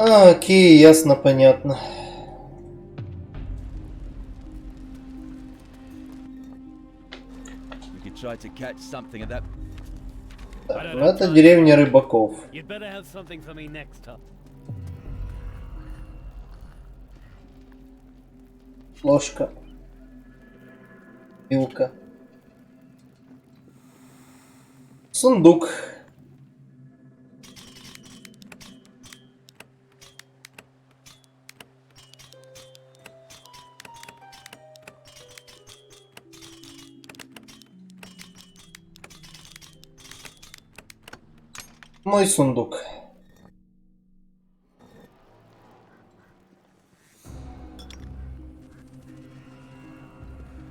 Окей, ясно, понятно. We could try to catch something of that. Так, ну это деревня рыбаков. You'd better have something for me next time. Ложка. Вилка. Сундук. Мой сундук.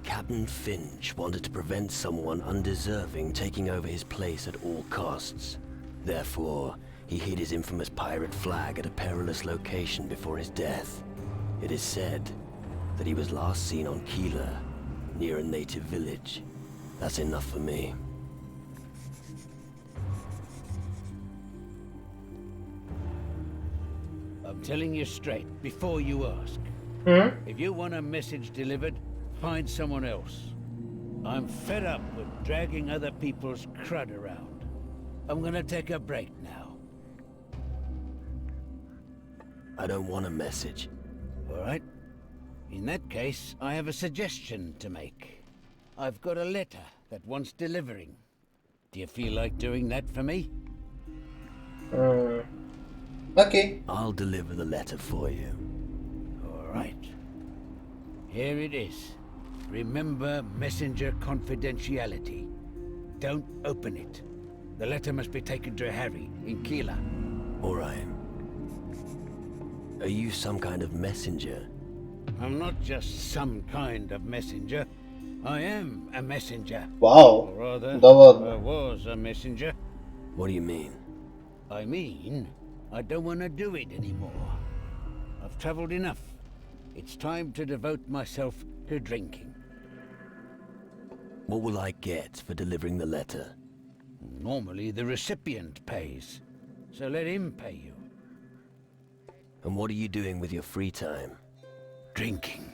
Captain Finch wanted to prevent someone undeserving taking over his place at all costs. Therefore, he hid his infamous pirate flag at a perilous location before his death. It is said that he was last seen on Keeler, near a native village. That's enough for me. I'm telling you straight, before you ask. If you want a message delivered, find someone else. I'm fed up with dragging other people's crud around. I'm gonna take a break now. I don't want a message. All right? In that case, I have a suggestion to make. I've got a letter that wants delivering. Do you feel like doing that for me? Окей. I'll deliver the letter for you. All right. Here it is. Remember messenger confidentiality. Don't open it. The letter must be taken to Harry in Keeler. All right. Are you some kind of messenger? I'm not just some kind of messenger. I am a messenger. Вау. Or rather, Да ладно. I was a messenger. What do you mean? I mean, I don't want to do it anymore. I've traveled enough. It's time to devote myself to drinking. What will I get for delivering the letter? Normally, the recipient pays. So let him pay you. And what are you doing with your free time? Drinking.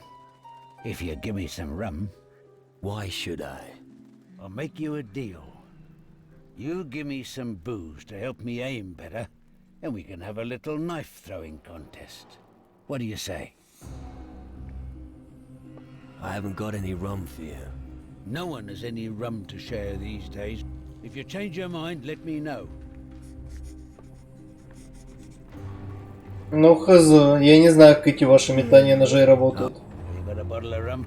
If you give me some rum, Why should I? I'll make you a deal. You give me some booze to help me aim better, and we can have a little knife-throwing contest. What do you say? I haven't got any rum for you. No one has any rum to share these days. If you change your mind, let me know. Ну хз, я не знаю, как эти ваши метания ножей работают. You got a bottle of rum?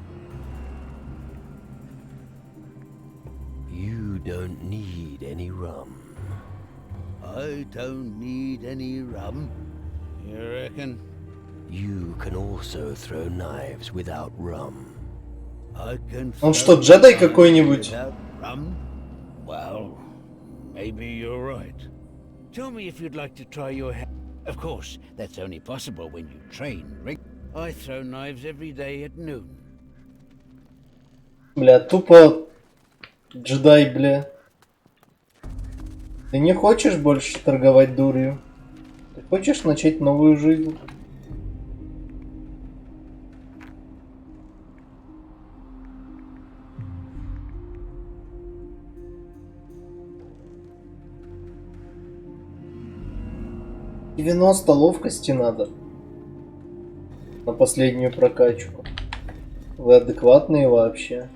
You don't need any rum. I don't need any rum. You reckon? You can also throw knives without rum. I can. Он что, джедай какой-нибудь? Without rum? Well, maybe you're right. Tell me if you'd like to try your hand. Of course, that's only possible when you train, Rick. I throw knives every day at noon. Бля, тупо джедай, бля. Ты не хочешь больше торговать дурью? Ты хочешь начать новую жизнь? «90 ловкости надо на последнюю прокачку. Вы адекватные вообще?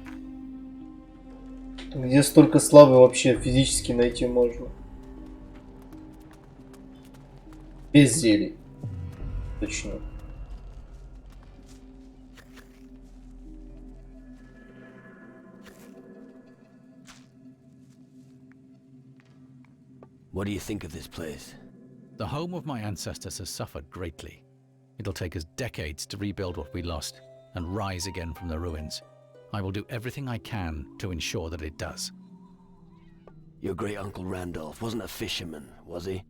Где столько славы вообще физически найти можно? Без зелий. Точно. What do you think of this place? The home of my ancestors has suffered greatly. It'll take us decades to rebuild what we lost and rise again from the ruins. I will do everything I can to ensure that it does. Your great-uncle Randolph wasn't a fisherman, was he?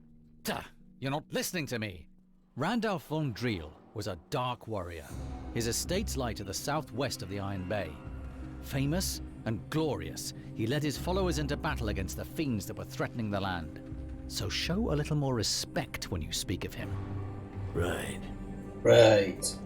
Duh! You're not listening to me! Randolph von Driel was a dark warrior. His estates lie to the southwest of the Iron Bay. Famous and glorious, he led his followers into battle against the fiends that were threatening the land. So show a little more respect when you speak of him. Right. Right.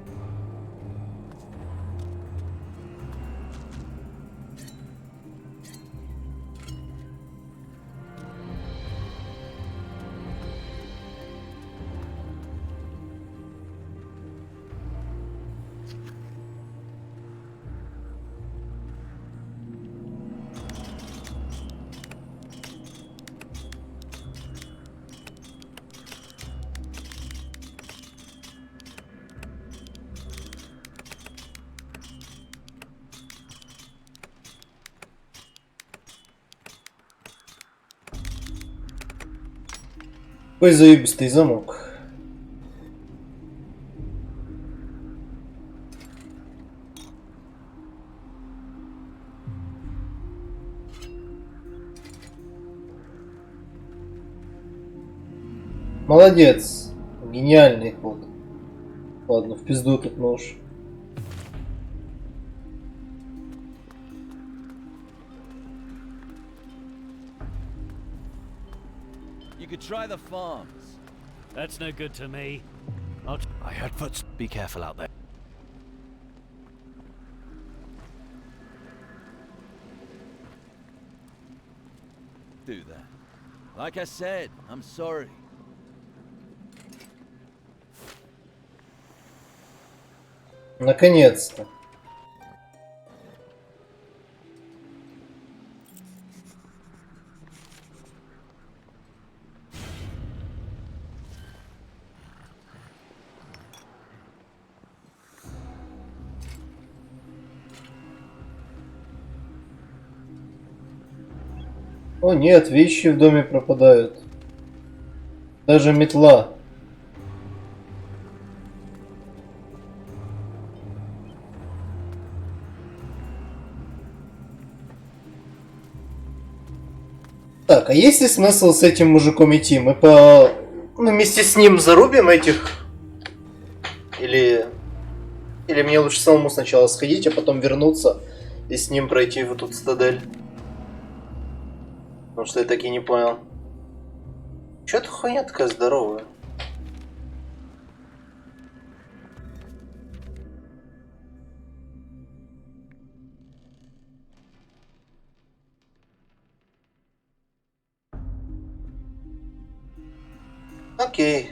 Какой заебистый замок. Молодец. Гениальный ход. Ладно, в пизду этот нож. You could try the farms. That's no good to me. I heard footsteps. Be careful out there. Do that. Like I said, I'm sorry. Наконец-то. О нет, вещи в доме пропадают. Даже метла. Так, а есть ли смысл с этим мужиком идти? Мы вместе с ним зарубим этих? Или мне лучше самому сначала сходить, а потом вернуться и с ним пройти в эту цитадель? Потому что я так и не понял. Чё это хуйня такая здоровая? Окей.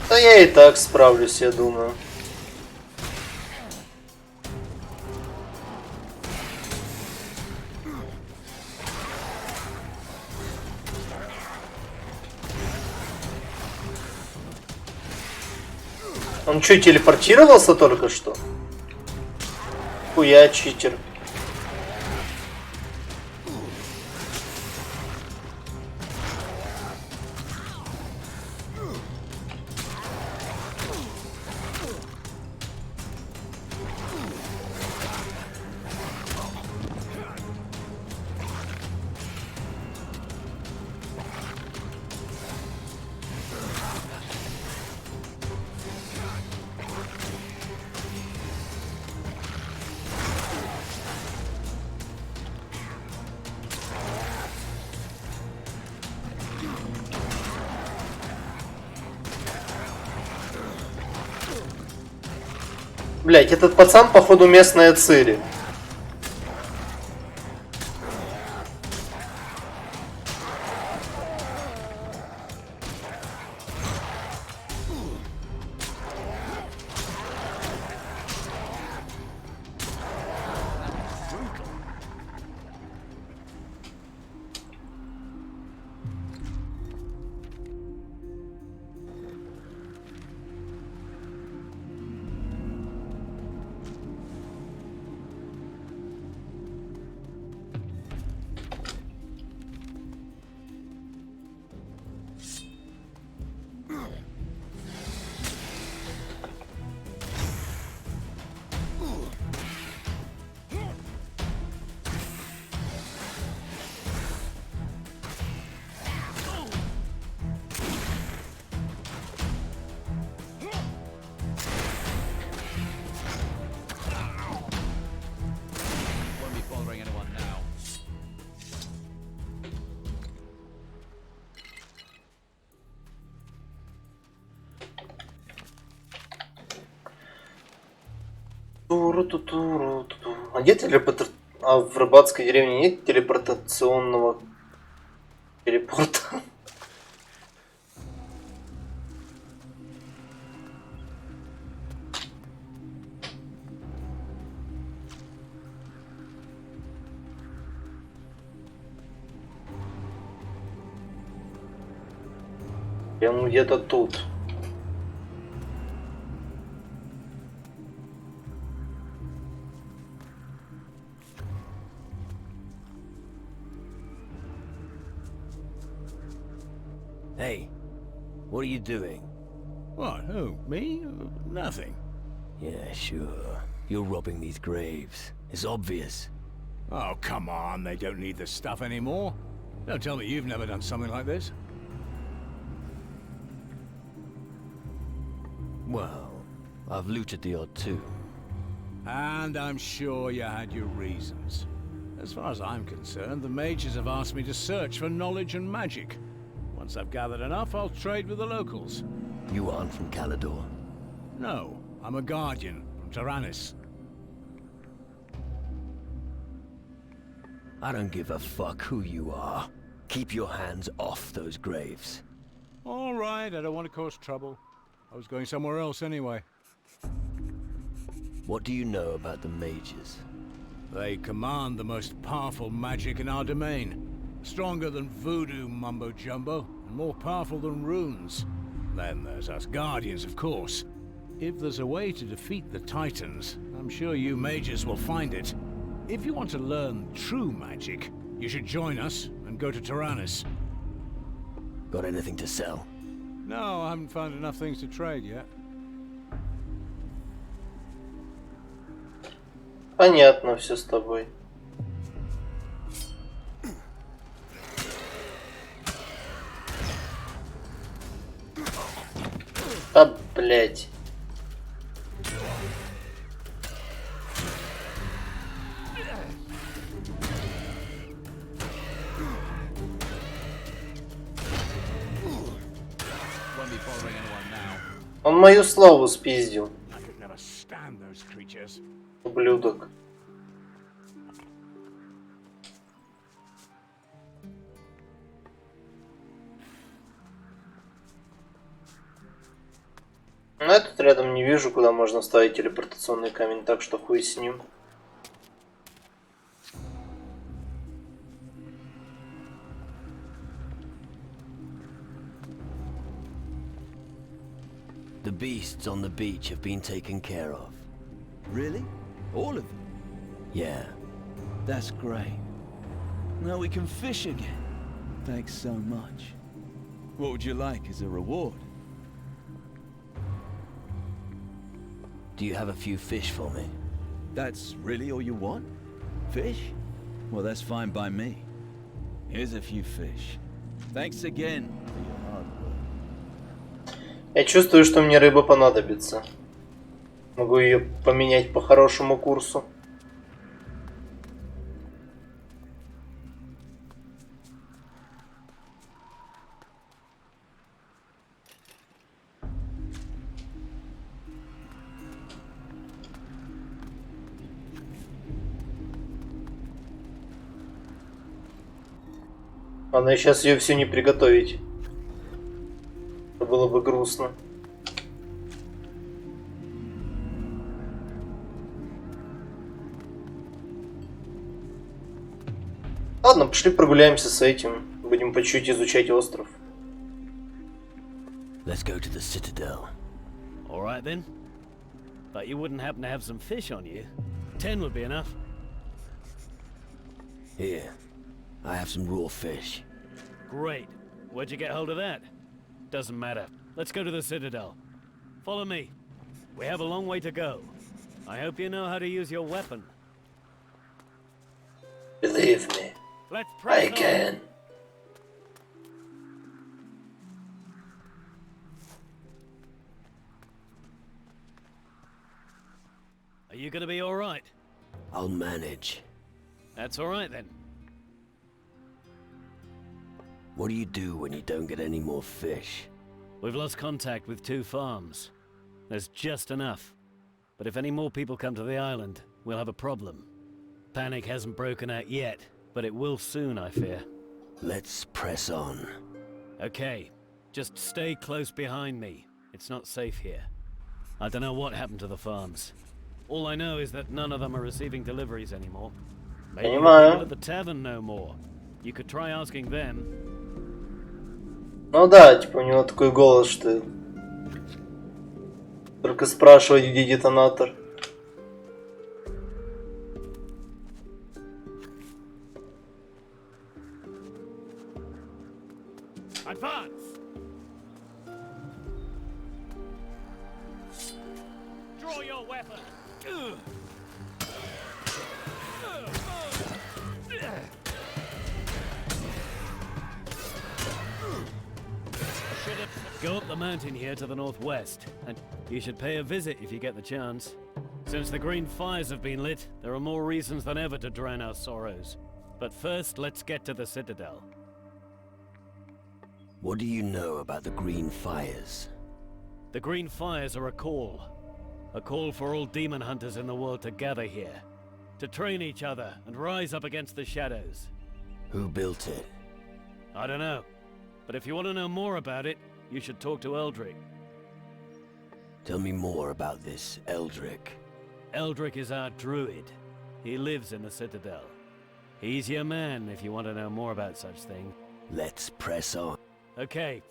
Да я и так справлюсь, я думаю. Он что, телепортировался только что? Хуя, читер. Блять, этот пацан, походу, местная Цири. Туру-ту-туру-ту-ту. А где телепорт? А в рыбацкой деревне нет телепортационного телепорта? Прям где-то тут. Hey, what are you doing? What? Who? Me? Nothing. Yeah, sure. You're robbing these graves. It's obvious. Oh, come on. They don't need the stuff anymore. Don't tell me you've never done something like this. Well, I've looted the odd two. And I'm sure you had your reasons. As far as I'm concerned, the mages have asked me to search for knowledge and magic. Once I've gathered enough, I'll trade with the locals. You aren't from Calador. No, I'm a guardian from Tyrannus. I don't give a fuck who you are. Keep your hands off those graves. All right, I don't want to cause trouble. I was going somewhere else anyway. What do you know about the mages? They command the most powerful magic in our domain. Stronger than voodoo mumbo-jumbo, and more powerful than runes. Then there's us guardians, of course. If there's a way to defeat the Titans, I'm sure you mages will find it. If you want to learn true magic, you should join us and go to Tyrannus. Got anything to sell? No, I haven't found enough things to trade yet. Понятно все с тобой. А, блять. Won't be bothering anyone now. Он мою славу спиздил, I could never stand those creatures. ублюдок. Ну, я тут рядом не вижу, куда можно ставить телепортационный камень, так что хуй с ним. The beasts on the beach have been taken care of. Really? All of them? Yeah. That's great. Now we can fish again. Thanks so much. What would you like as a reward? Do you have a few fish for me? That's really all you want? Fish? Well, that's fine by me. Here's a few fish. Thanks again for your hard work. Я чувствую, что мне рыба понадобится. Могу ее поменять по хорошему курсу. Ладно, сейчас ее всю не приготовить. Это было бы грустно. Ладно, пошли прогуляемся с этим. Будем по чуть изучать остров. Let's go to the Citadel. All right then. But you wouldn't happen to have some fish on you? 10 would be enough. Here. I have some raw fish. Great. Where'd you get hold of that? Doesn't matter. Let's go to the Citadel. Follow me. We have a long way to go. I hope you know how to use your weapon. Believe me, Let's press I on. can. Are you gonna be all right? I'll manage. That's all right then. What do you do when you don't get any more fish? We've lost contact with 2 farms. There's just enough. but if any more people come to the island, we'll have a problem. Panic hasn't broken out yet, but it will soon, I fear. Let's press on. Okay, just stay close behind me. It's not safe here. I don't know what happened to the farms. All I know is that none of them are receiving deliveries anymore. Maybe the people at the tavern know more. You could try asking them. Ну да, типа у него такой голос, что только спрашивать, где детонатор. Advance! Draw your weapon! Go up the mountain here to the northwest, and you should pay a visit if you get the chance. Since the green fires have been lit, there are more reasons than ever to drown our sorrows. But first, let's get to the Citadel. What do you know about the green fires? The green fires are a call. A call for all demon hunters in the world to gather here. To train each other and rise up against the shadows. Who built it? I don't know. But if you want to know more about it, you should talk to Eldrick. Tell me more about this Eldrick. Eldrick is our druid. He lives in the Citadel. He's your man if you want to know more about such things. Let's press on. Okay,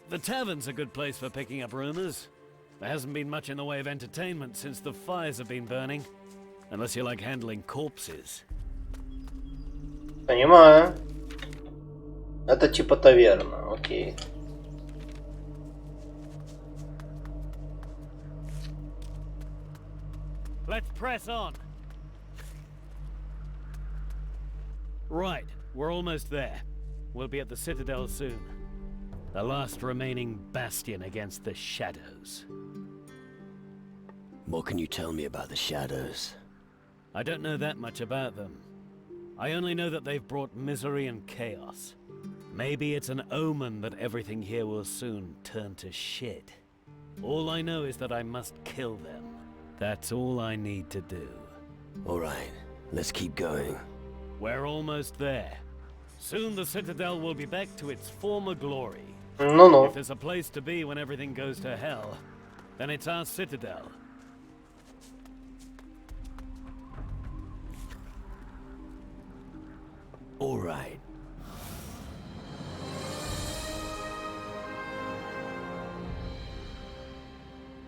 the tavern's a good place for picking up rumors. There hasn't been much in the way of entertainment since the fires have been burning. Unless you like handling corpses. Понимаю. Это типа таверна, окей. Let's press on. Right, we're almost there. We'll be at the Citadel soon. The last remaining bastion against the shadows. What can you tell me about the shadows? I don't know that much about them. I only know that they've brought misery and chaos. Maybe it's an omen that everything here will soon turn to shit. All I know is that I must kill them. That's all I need to do. All right, let's keep going. We're almost there. Soon the Citadel will be back to its former glory. Ну-ну. If there's a place to be when everything goes to hell, then it's our Citadel. All right.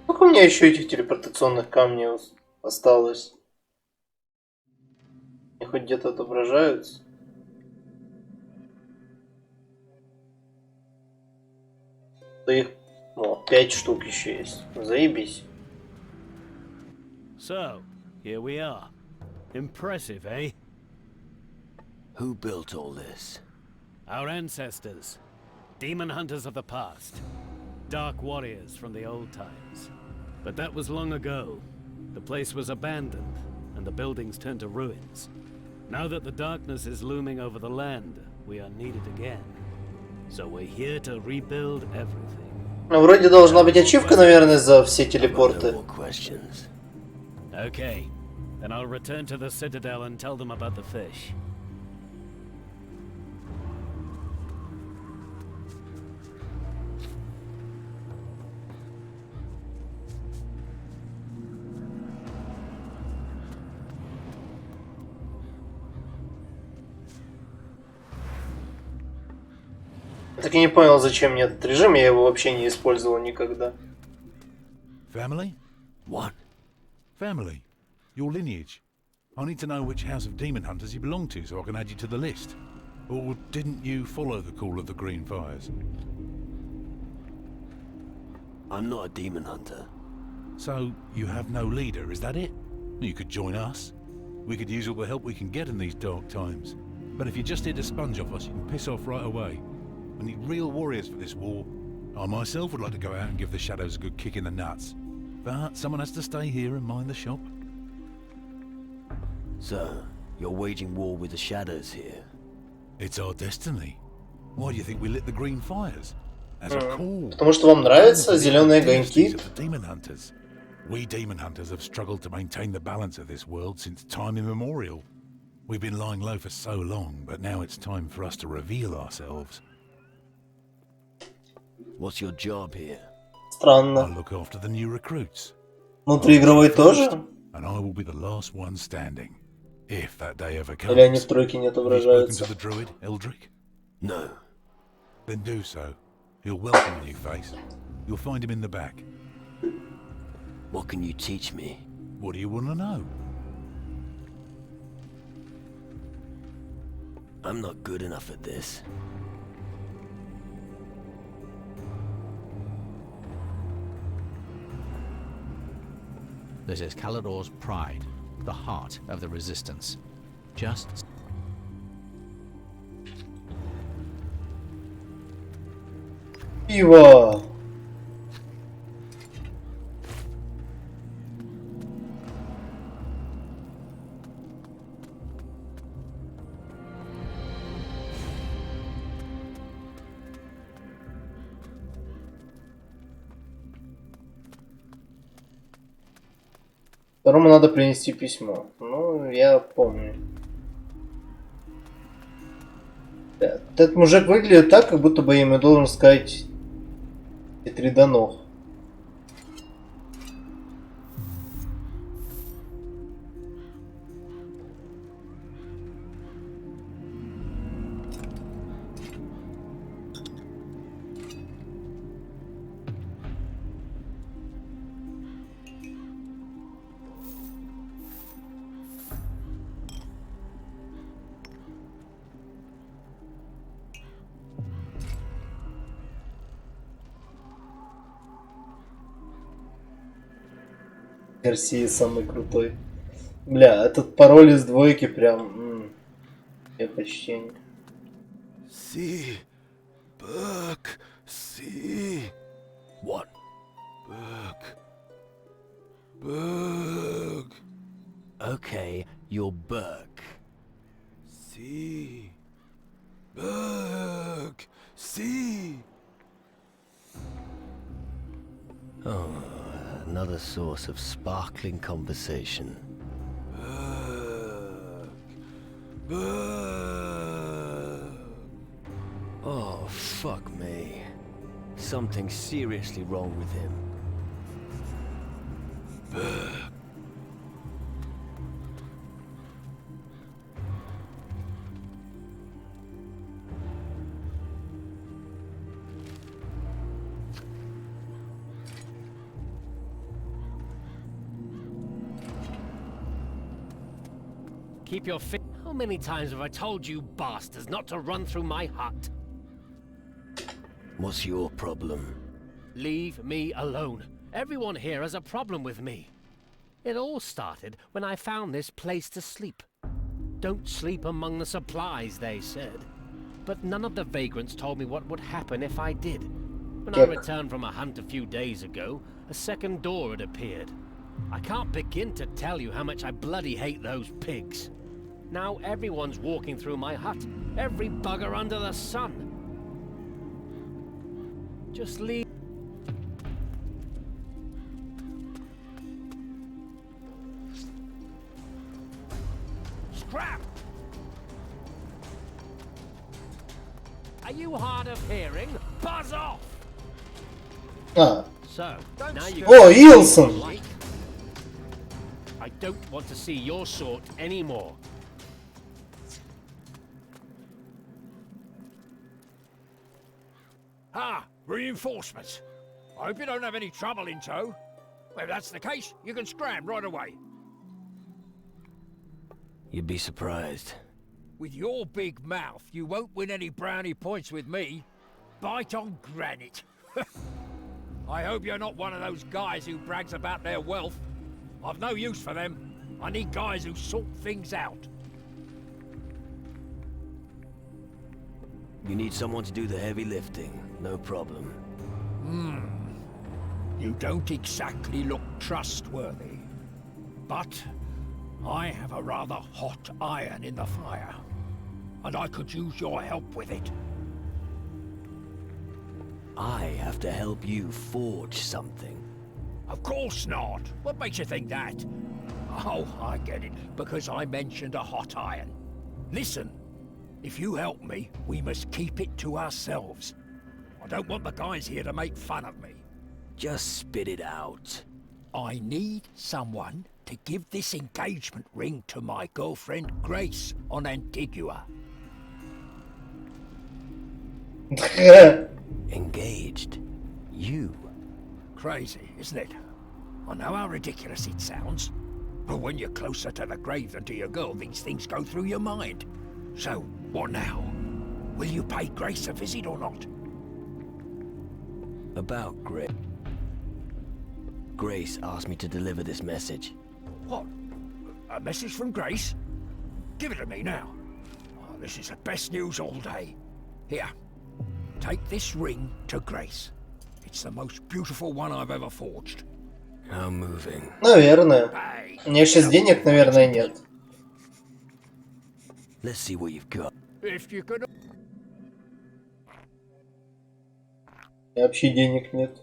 Сколько у меня еще этих телепортационных камней осталось? И хоть где-то отображаются? Да их, 5 штук еще есть. Заебись. So, here we are. Impressive, eh? Who built all this? Our ancestors. Demon hunters of the past. Dark warriors from the old times. But that was long ago. The place was abandoned, and the buildings turned to ruins. Now that the darkness is looming over the land, we are needed again. So we're here to rebuild everything. Ну, вроде должна быть ачивка, наверное, за все No телепорты. more questions. Okay, then I'll return to the Citadel and tell them about the fish. Так и не понял, зачем мне этот режим, я его вообще не использовал никогда. Family? What? Family. Your lineage. I need to know which house of demon hunters you belong to so I can add you to the list. Or didn't you follow the call of the Green Fires? I'm not a demon hunter. So, you have no leader, is that it? You could join us. We could use all the help we can get in these dark times. But if you're just here to sponge off us, you can piss off right away. We need real warriors for this war. I myself would like to go out and give the shadows a good kick in the nuts. But someone has to stay here and mind the shop. So, you're waging war with the shadows here? It's our destiny. Why do you think we lit the Green Fires? As a call. Потому что вам нравятся зеленые огоньки. Of the demon hunters. We demon hunters have struggled to maintain the balance of this world since time immemorial. We've been lying low for so long, but now it's time for us to reveal ourselves. What's your job here? I Странно. look after the new recruits. Внутриигровой тоже? And I will be the last one standing. If that day ever Или они в comes. тройке не Have you spoken to отображаются? the druid, Eldrick? No. Then do so. He'll welcome you, Face. You'll find him in the back. What can you teach me? What do you want to know? I'm not good enough at this. This is Calidor's pride, the heart of the resistance. Just Пиво! Второму надо принести письмо. Ну, я помню. Этот мужик выглядит так, как будто бы я ему должен сказать Триданов. Гарсия самый крутой. Бля, этот пароль из двойки прям... Я почти... See. Burke. See. What? Burke. Burke. Okay, you're Burke. See. Burke. See. Oh, another source of sparkling conversation. Burke. Burke. Oh, fuck me. Something's seriously wrong with him. Burke. Keep your fi- How many times have I told you bastards not to run through my hut? What's your problem? Leave me alone. Everyone here has a problem with me. It all started when I found this place to sleep. Don't sleep among the supplies, they said. But none of the vagrants told me what would happen if I did. When I returned from a hunt a few days ago, a second door had appeared. I can't begin to tell you how much I bloody hate those pigs. Now everyone's walking through my hut. Every bugger under the sun. Just leave. Scrap! Are you hard of hearing? Buzz off! А, So, now you о, Илсон! I don't want to see your sort anymore. Ah, reinforcements. I hope you don't have any trouble in tow. Well, if that's the case, you can scram right away. You'd be surprised. With your big mouth, you won't win any brownie points with me. Bite on granite. I hope you're not one of those guys who brags about their wealth. I've no use for them. I need guys who sort things out. You need someone to do the heavy lifting. No problem. You don't exactly look trustworthy. But I have a rather hot iron in the fire. And I could use your help with it. I have to help you forge something. Of course not. What makes you think that? Oh, I get it. Because I mentioned a hot iron. Listen, if you help me, we must keep it to ourselves. I don't want the guys here to make fun of me. Just spit it out. I need someone to give this engagement ring to my girlfriend Grace on Antigua. Engaged? You? Crazy, isn't it? I know how ridiculous it sounds, but when you're closer to the grave than to your girl, these things go through your mind. So, what now? Will you pay Grace a visit or not? About Grace. Grace asked me to deliver this message. What? A message from Grace? Give it to me now. Oh, this is the best news all day. Here, take this ring to Grace. It's the most beautiful one I've ever forged. How moving. Наверное. Hey, У меня сейчас денег, наверное, нет. Let's see what you've got. if you could... У меня вообще денег нет.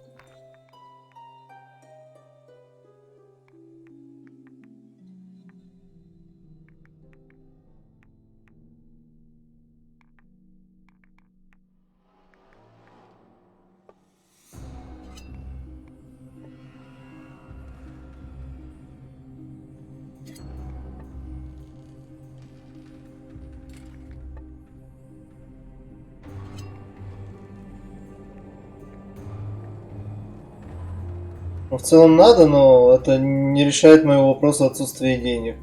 Ну, в целом надо, но это не решает моего вопроса отсутствия денег.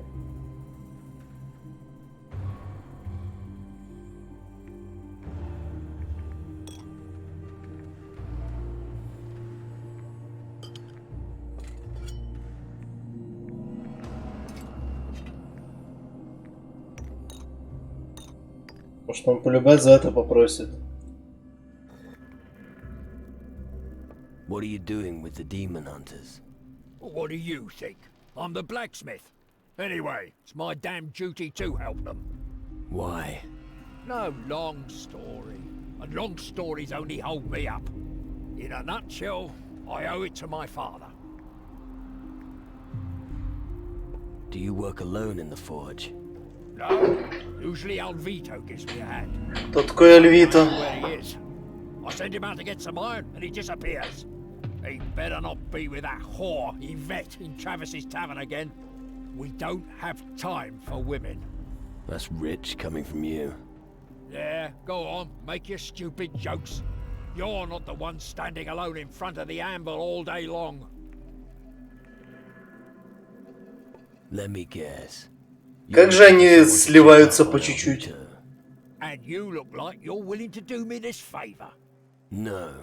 Может, он полюбать за это попросит. What are you doing with the demon hunters? What do you think? I'm the blacksmith. Anyway, it's my damn duty to help them. Why? No long story. And long stories only hold me up. In a nutshell, I owe it to my father. Do you work alone in the forge? No, usually Alvito gives me a hand. Кто такой I don't Альвито? know where he is. I send him out to get some iron, and he disappears. He better not be with that whore, Yvette, in Travis's tavern again. We don't have time for women. That's rich coming from you. Yeah, go on, make your stupid jokes. You're not the one standing alone in front of the anvil all day long. Let me guess. Как же они сливаются по чуть-чуть? And you look like you're willing to do me this favor. No.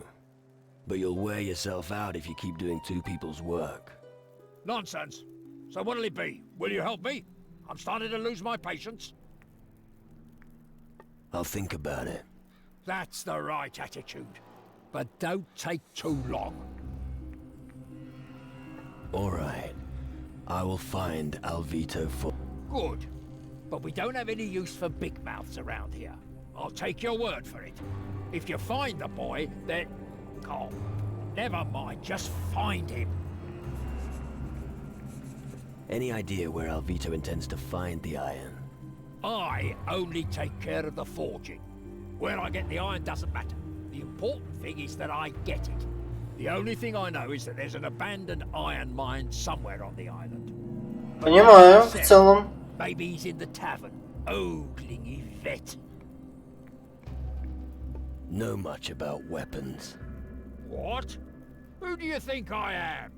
But you'll wear yourself out if you keep doing two people's work. Nonsense. So what'll it be? Will you help me? I'm starting to lose my patience. I'll think about it. That's the right attitude. But don't take too long. All right. I will find Alvito for... Good. But we don't have any use for big mouths around here. I'll take your word for it. If you find the boy, then... Oh, never mind. Just find him. Any idea where Alvito intends to find the iron? I only take care of the forging. Where I get the iron doesn't matter. The important thing is that I get it. The only thing I know is that there's an abandoned iron mine somewhere on the island. Понимаю, в целом. Maybe he's in the tavern, ogling Yvette. Know much about weapons. What? Who do you think I am?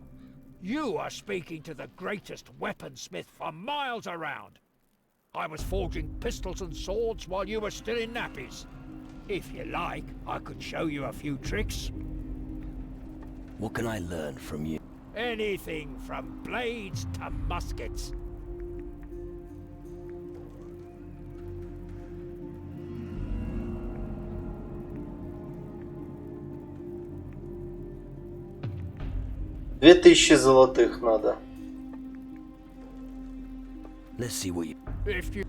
You are speaking to the greatest weaponsmith for miles around. I was forging pistols and swords while you were still in nappies. If you like, I could show you a few tricks. What can I learn from you? Anything from blades to muskets. Две тысячи золотых надо. Let's see what you... If you...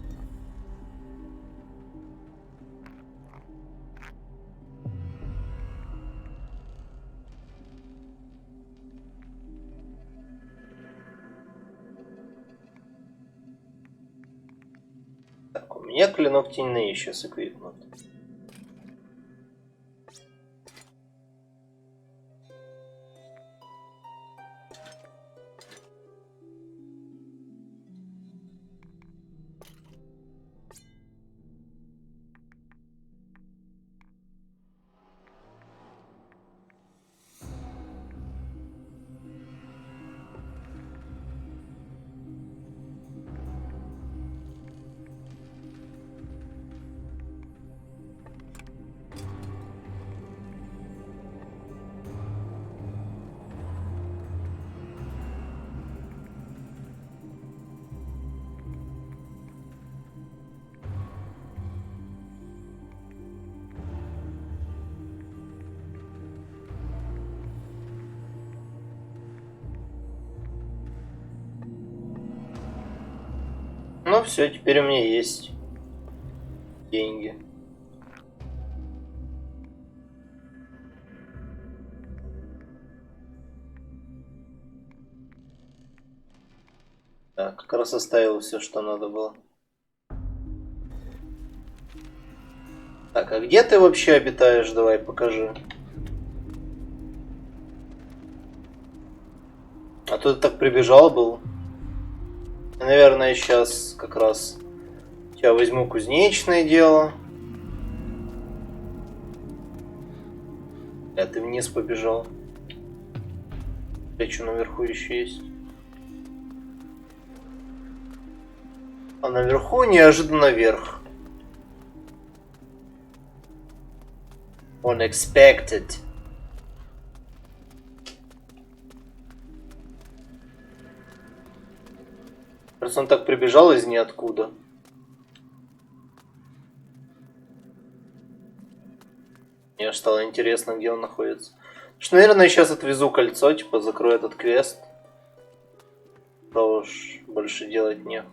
меня клинок теней сейчас эквипнут. Ну все, теперь у меня есть деньги. Так, как раз оставил все, что надо было. Так, а где ты вообще обитаешь? Давай, покажи. А то ты так прибежал был. И, наверное, сейчас как раз тебя возьму кузнечное дело. А ты вниз побежал. А что наверху еще есть? А наверху неожиданно вверх. Unexpected. Просто он так прибежал из ниоткуда. Мне аж стало интересно, где он находится. Что, наверное, сейчас отвезу кольцо, типа закрою этот квест. Да уж, больше делать нехуй.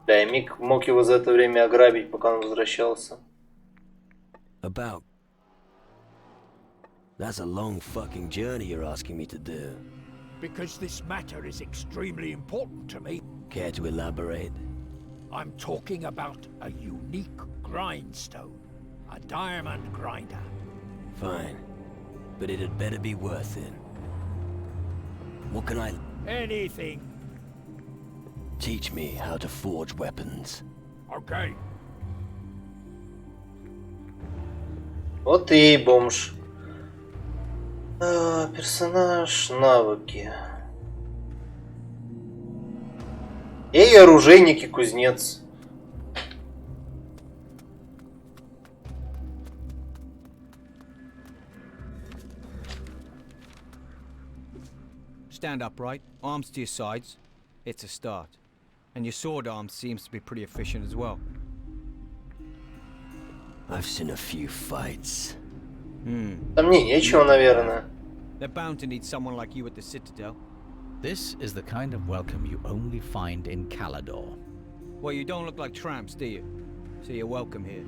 Да, и Мик мог его за это время ограбить, пока он возвращался. About. That's a long fucking journey you're asking me to do. Because this matter is extremely important to me. Care to elaborate? I'm talking about a unique grindstone. A diamond grinder. Fine. But it'd better be worth it. What can I... Anything. Teach me how to forge weapons. Okay. Вот и бомж. Персонаж, навыки. И оружейник, и кузнец. Stand upright, arms to your sides. It's a start. And your sword arm seems to be pretty efficient as well. I've seen a few fights. Там мне нечего, наверное. They're bound to need someone like you at the Citadel. This is the kind of welcome you only find in Calador. Well, you don't look like tramps, do you? So you're welcome here.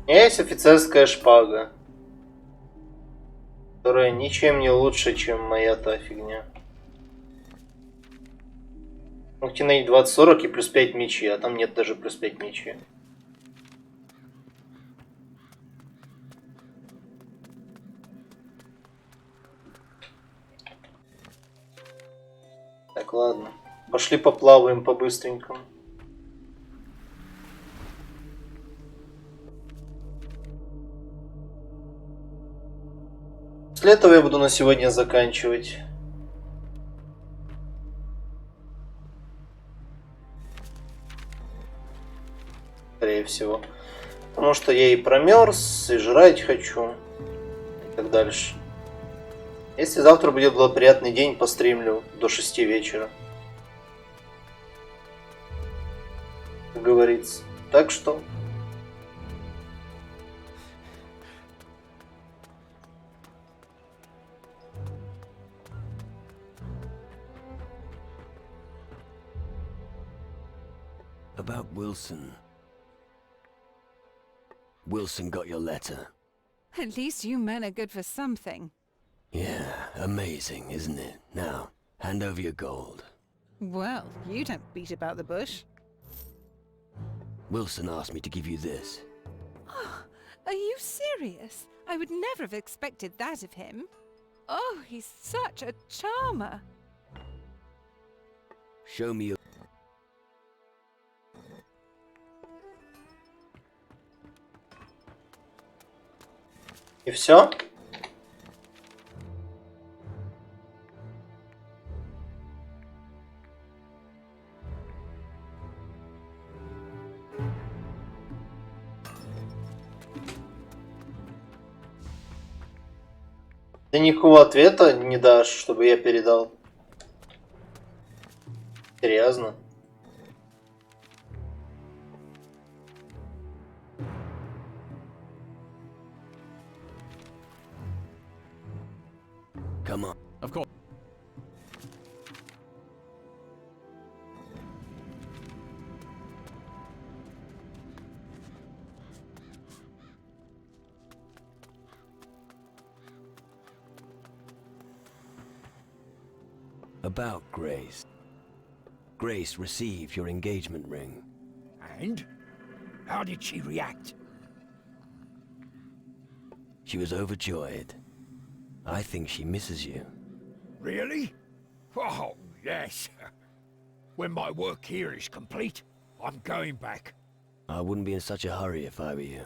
У меня есть офицерская шпага, которая ничем не лучше, чем моя та фигня. Ногтеней 20-40 и плюс 5 мечей, а там нет даже плюс 5 мечей. Так, ладно. Пошли поплаваем по-быстренькому. После этого я буду на сегодня заканчивать. Скорее всего. Потому что я и промерз, и жрать хочу. И так дальше. Если завтра будет благоприятный день, постримлю до 6 вечера. Как говорится. Так что... About Wilson. Wilson got your letter. At least you men are good for something. Yeah, amazing, isn't it? Now, hand over your gold. Well, you don't beat about the bush. Wilson asked me to give you this. Oh, are you serious? I would never have expected that of him. Oh, he's such a charmer. Show me your... И все? Ты никакого ответа не дашь, чтобы я передал. Серьезно? Come on. Of course. About Grace. Grace received your engagement ring. And? How did she react? She was overjoyed. I think she misses you. Really? Oh, yes. When my work here is complete, I'm going back. I wouldn't be in such a hurry if I were you.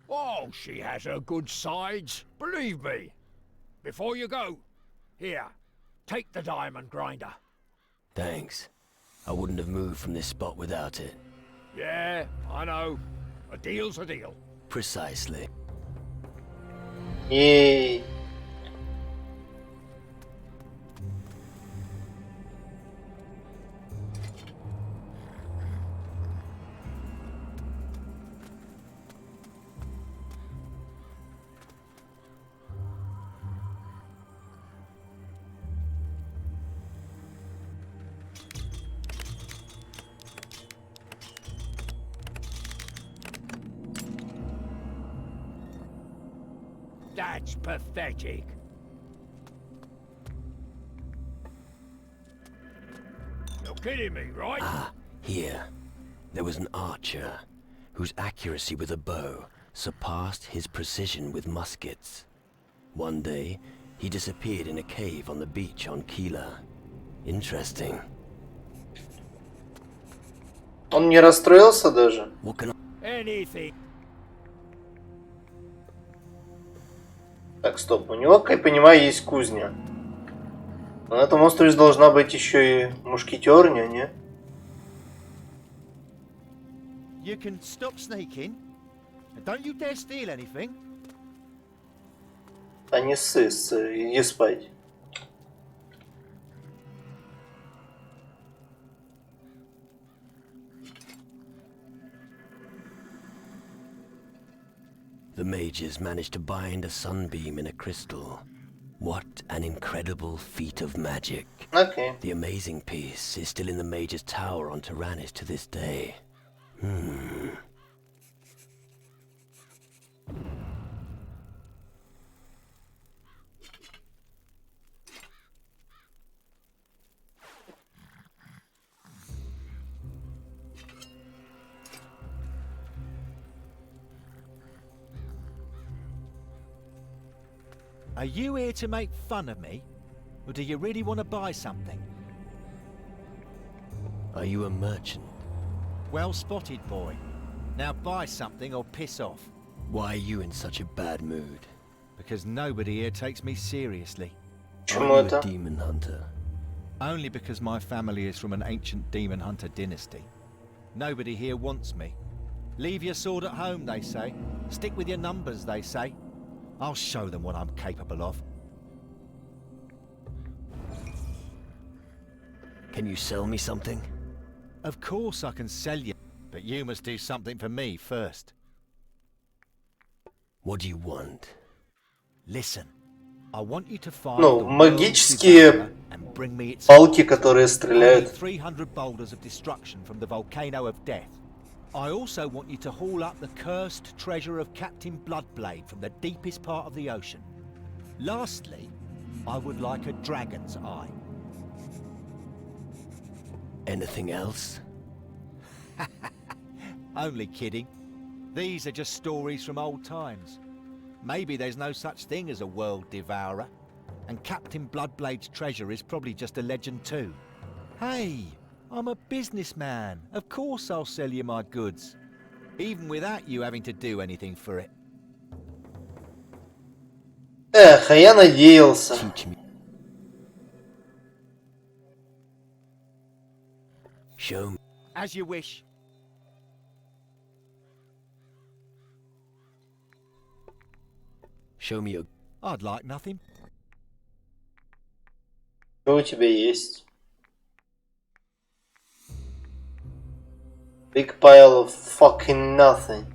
Oh, she has her good sides, believe me. Before you go, here, take the diamond grinder. Thanks. I wouldn't have moved from this spot without it. Yeah, I know. A deal's a deal. Precisely. Ей. That's pathetic. You're kidding me, right? Ah, here. There was an archer whose accuracy with a bow surpassed his precision with muskets. One day, he disappeared in a cave on the beach on Kila. Interesting. Он не расстроился даже? What can Anything. Так, стоп, у него, как я понимаю, есть кузня. Но на этом острове должна быть еще и мушкетерня, не? You can stop sneaking. And don't you dare steal anything. Да не ссы, иди спать. The mages managed to bind a sunbeam in a crystal. What an incredible feat of magic. Okay. The amazing piece is still in the mage's tower on Tyrannus to this day. Are you here to make fun of me? Or do you really want to buy something? Are you a merchant? Well spotted, boy. Now buy something or piss off. Why are you in such a bad mood? Because nobody here takes me seriously. Почему Are you это? a demon hunter? Only because my family is from an ancient demon hunter dynasty. Nobody here wants me. Leave your sword at home, they say. Stick with your numbers, they say. I'll show them what I'm capable of. Can you sell me something? Of course I can sell you, but you must do something for me first. What do you want? Listen, I want you to find Ну, the магические world's devourer and bring me its палки, которые I need стреляют. 300 boulders of destruction from the volcano of death. I also want you to haul up the cursed treasure of Captain Bloodblade from the deepest part of the ocean. Lastly, I would like a dragon's eye. Anything else? Only kidding. These are just stories from old times. Maybe there's no such thing as a world devourer, and Captain Bloodblade's treasure is probably just a legend too. Hey, I'm a businessman. Of course I'll sell you my goods, even without you having to do anything for it. Эх, а я надеялся. Teach me. Show me. As you wish. Show me your... I'd like nothing. Что у тебя есть? Big pile of fucking nothing.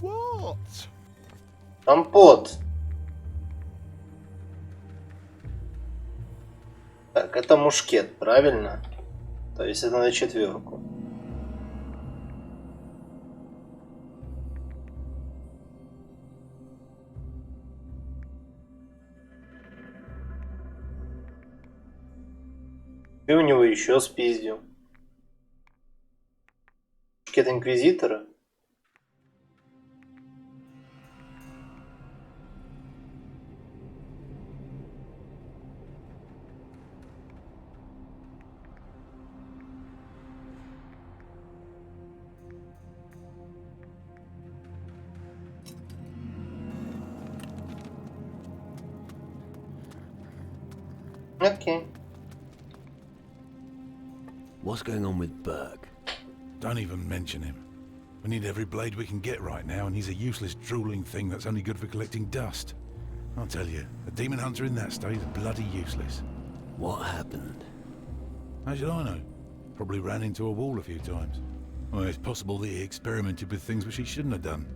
What? Компот. Так, это мушкет, правильно? То есть это на 4. И у него еще спиздил. Мушкет инквизитора. Okay. What's going on with Burke? Don't even mention him. We need every blade we can get right now, and he's a useless, drooling thing that's only good for collecting dust. I'll tell you, a demon hunter in that state is bloody useless. What happened? How should I know? Probably ran into a wall a few times. Well, it's possible that he experimented with things which he shouldn't have done.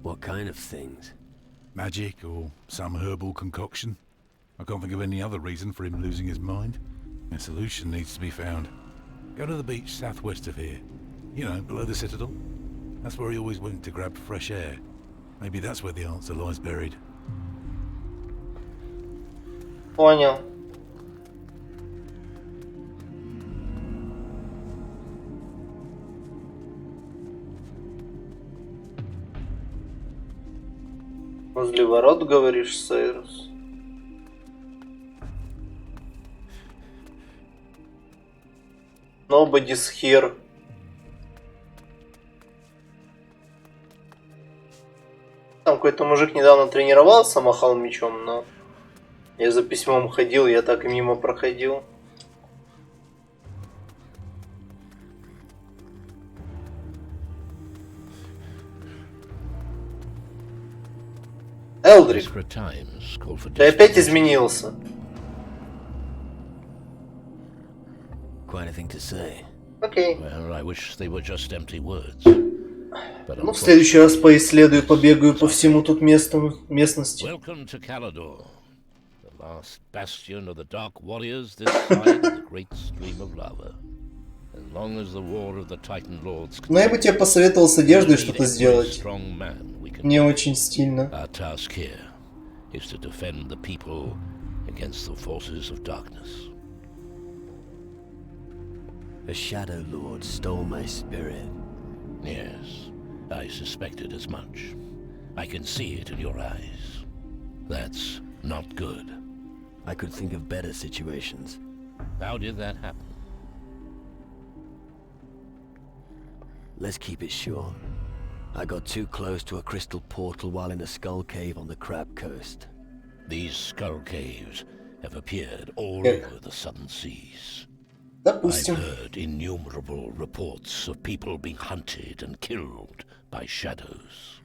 What kind of things? Magic or some herbal concoction. I can't think of any other reason for him losing his mind. A solution needs to be found. Go to the beach southwest of here. You know, below the Citadel. That's where he always went to grab fresh air. Maybe that's where the answer lies buried. Понял. Возле ворот, говоришь, Сайрус? Nobody's here. Там какой-то мужик недавно тренировался, махал мечом, но я за письмом ходил, я так и мимо проходил. Элдрик, ты опять изменился. Quite a thing to say. Окей. Well, I wish they were just empty words. But Ну, в следующий раз поисследую, побегаю по всему тут местности. welcome to Calador, the last bastion of the Dark Warriors this side of the great stream of lava. As long as the war of the Titan Lords Но я бы тебе посоветовал с одеждой что-то сделать. strong man we can. Не очень стильно. Our task here is to defend the people against the forces of darkness. A Shadow Lord stole my spirit. Yes, I suspected as much. I can see it in your eyes. That's not good. I could think of better situations. How did that happen? Let's keep it short. I got too close to a crystal portal while in a skull cave on the Crab Coast. These skull caves have appeared all over the southern seas. Допустим. I've heard innumerable reports of people being hunted and killed by shadows.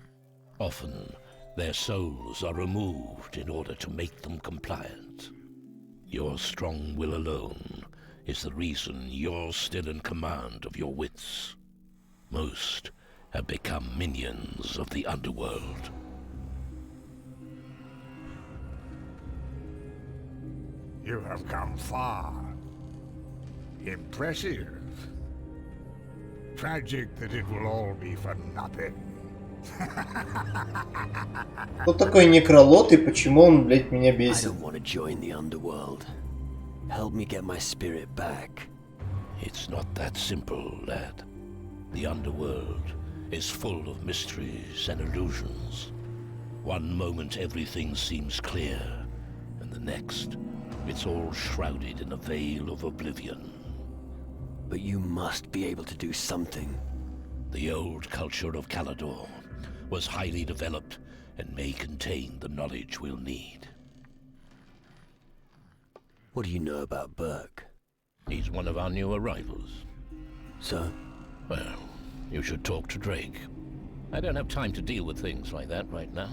Often, their souls are removed in order to make them compliant. Your strong will alone is the reason you're still in command of your wits. Most have become minions of the underworld. You have come far. Impressive. Tragic that it will all be for nothing. Кто такой некролот и почему он, блядь, меня I бесит? don't want to join the underworld. Help me get my spirit back. It's not that simple, lad. The underworld is full of mysteries and illusions. One moment everything seems clear, and the next, it's all shrouded in a veil of oblivion. But you must be able to do something. The old culture of Calador was highly developed and may contain the knowledge we'll need. What do you know about Burke? He's one of our new arrivals. So? Well, you should talk to Drake. I don't have time to deal with things like that right now.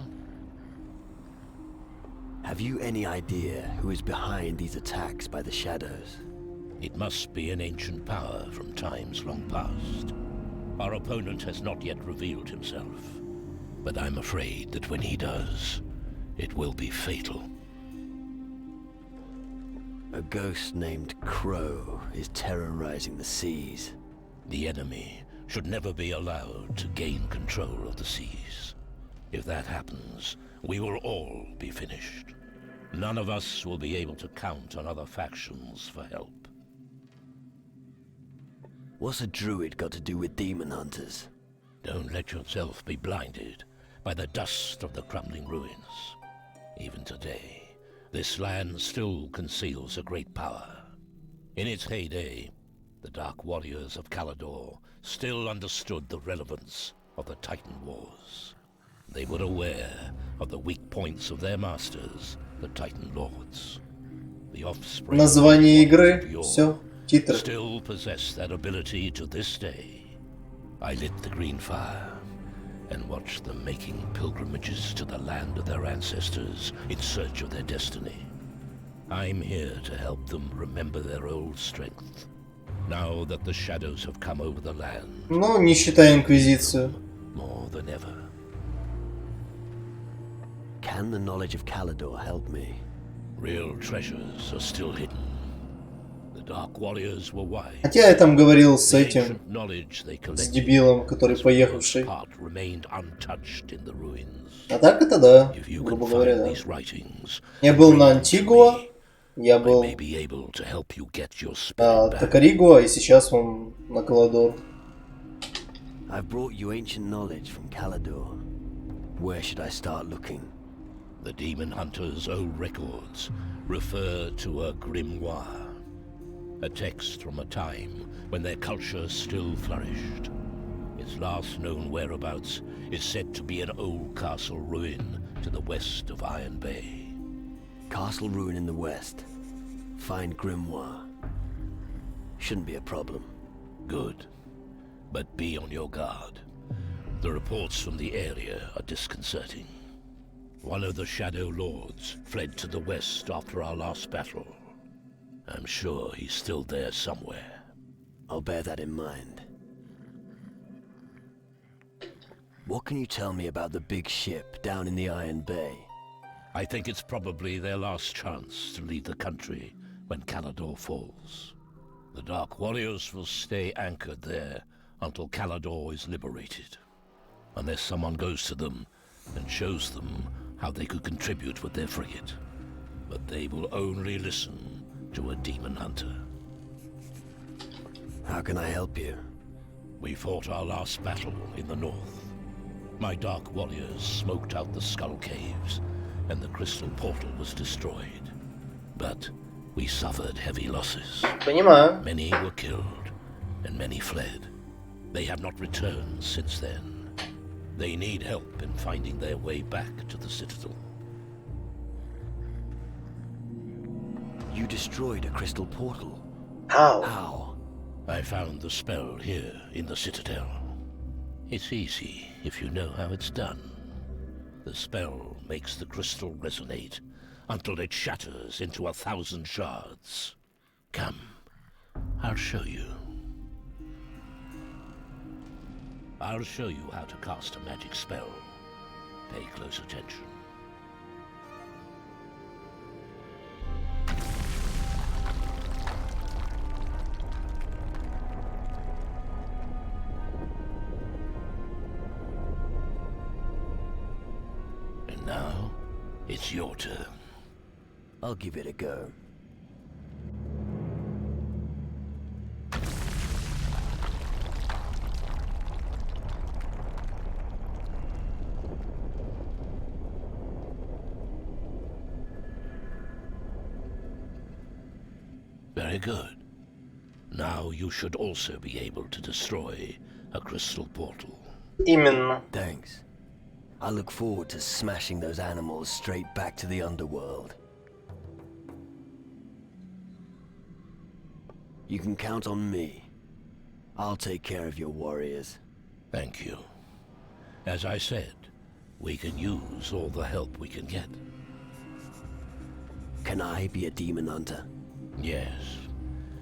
Have you any idea who is behind these attacks by the Shadows? It must be an ancient power from times long past. Our opponent has not yet revealed himself, but I'm afraid that when he does, it will be fatal. A ghost named Crow is terrorizing the seas. The enemy should never be allowed to gain control of the seas. If that happens, we will all be finished. None of us will be able to count on other factions for help. What's a druid got to do with demon hunters? Don't let yourself be blinded by the dust of the crumbling ruins. Even today, this land still conceals a great power. In its heyday, the Dark Warriors of Calador still understood the relevance of the Titan Wars. They were aware of the weak points of their masters, the Titan Lords. The offspring Название игры. Все. Титры. still possess that ability to this day. I lit the green fire and watched them making pilgrimages to the land of their ancestors in search of their destiny. I'm here to help them remember their old strength. Now that the shadows have come over the land, Ну, не считая Инквизицию. more than ever. Can the knowledge of Calador help me? Real treasures are still hidden. The Dark Warriors were wise. Хотя я там говорил с The этим, ancient knowledge they с collected дебилом, который has for the most поехавший. part remained untouched in the ruins. А так это да, If you грубо can говоря, find да. these writings, Я был bring на them to Антигуа, me. я I был may be able to help you get your на spirit back. Токаригуа, и сейчас он на Каладор. I've brought you ancient knowledge from Calador. Where should I start looking? The Demon Hunter's old records refer to a grimoire, a text from a time when their culture still flourished. Its last known whereabouts is said to be an old castle ruin to the west of Iron Bay. Castle ruin in the west. Find grimoire. Shouldn't be a problem. Good. But be on your guard. The reports from the area are disconcerting. One of the Shadow Lords fled to the west after our last battle. I'm sure he's still there somewhere. I'll bear that in mind. What can you tell me about the big ship down in the Iron Bay? I think it's probably their last chance to leave the country when Calador falls. The Dark Warriors will stay anchored there until Calador is liberated. Unless someone goes to them and shows them how they could contribute with their frigate. But they will only listen to a demon hunter. How can I help you? We fought our last battle in the north. My Dark Warriors smoked out the Skull Caves, and the Crystal Portal was destroyed. But we suffered heavy losses. Понимаю. Many were killed, and many fled. They have not returned since then. They need help in finding their way back to the Citadel. You destroyed a crystal portal. How? How? I found the spell here in the Citadel. It's easy if you know how it's done. The spell makes the crystal resonate until it shatters into 1,000 shards. Come, I'll show you. I'll show you how to cast a magic spell. Pay close attention. And now, it's your turn. I'll give it a go. Very good. Now you should also be able to destroy a crystal portal. Именно. Thanks. I look forward to smashing those animals straight back to the underworld. You can count on me. I'll take care of your warriors. Thank you. As I said, we can use all the help we can get. Can I be a demon hunter? Yes.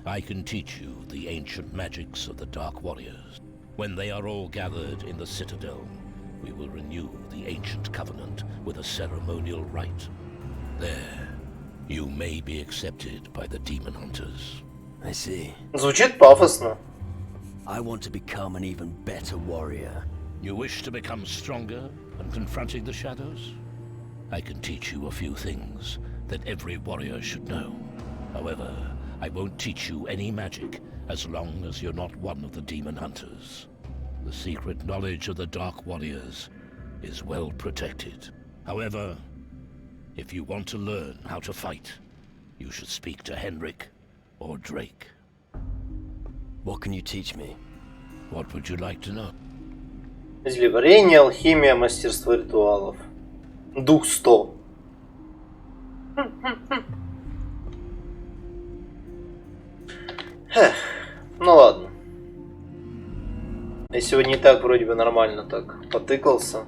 I can teach you the ancient magics of the Dark Warriors. When they are all gathered in the Citadel, we will renew the ancient covenant with a ceremonial rite. There, you may be accepted by the demon hunters. I see. Звучит пафосно. I want to become an even better warrior. You wish to become stronger and confronting the shadows? I can teach you a few things that every warrior should know. However, I won't teach you any magic as long as you're not one of the demon hunters. The secret knowledge of the Dark Warriors is well protected. However, if you want to learn how to fight, you should speak to Henrik or Drake. What can you teach me? What would you like to know? Изливарение, алхимия, мастерство ритуалов. Дух 100. Ну ладно. Я сегодня и так вроде бы нормально так потыкался.